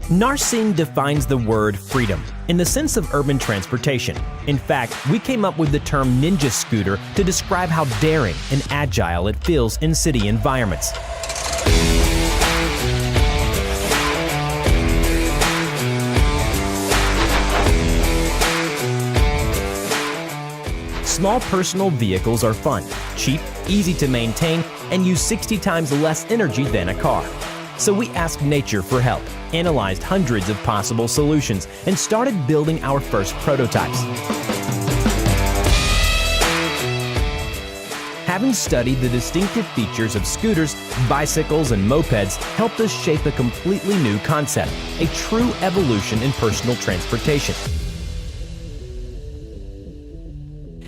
Narcine defines the word freedom in the sense of urban transportation. In fact, we came up with the term ninja scooter to describe how daring and agile it feels in city environments. Small personal vehicles are fun, cheap, easy to maintain, and use 60 times less energy than a car. So we asked nature for help, analyzed hundreds of possible solutions, and started building our first prototypes. Having studied the distinctive features of scooters, bicycles, and mopeds helped us shape a completely new concept, a true evolution in personal transportation.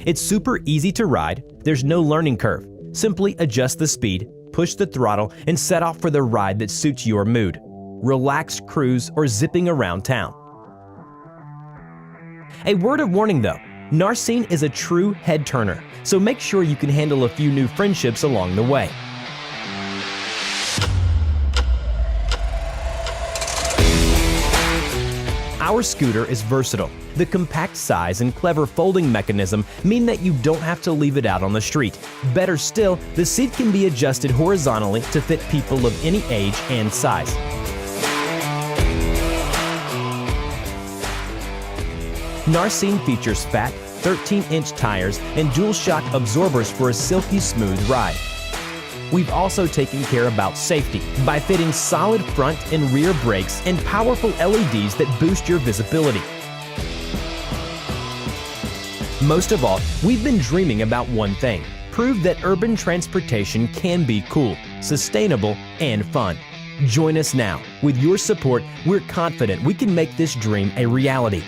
It's super easy to ride, there's no learning curve. Simply adjust the speed, push the throttle, and set off for the ride that suits your mood. Relaxed cruise or zipping around town. A word of warning though, Narcine is a true head turner, so make sure you can handle a few new friendships along the way. Our scooter is versatile. The compact size and clever folding mechanism mean that you don't have to leave it out on the street. Better still, the seat can be adjusted horizontally to fit people of any age and size. Narcine features fat, 13-inch tires and dual shock absorbers for a silky smooth ride. We've also taken care about safety by fitting solid front and rear brakes and powerful LEDs that boost your visibility. Most of all, we've been dreaming about one thing: prove that urban transportation can be cool, sustainable, and fun. Join us now. With your support, we're confident we can make this dream a reality.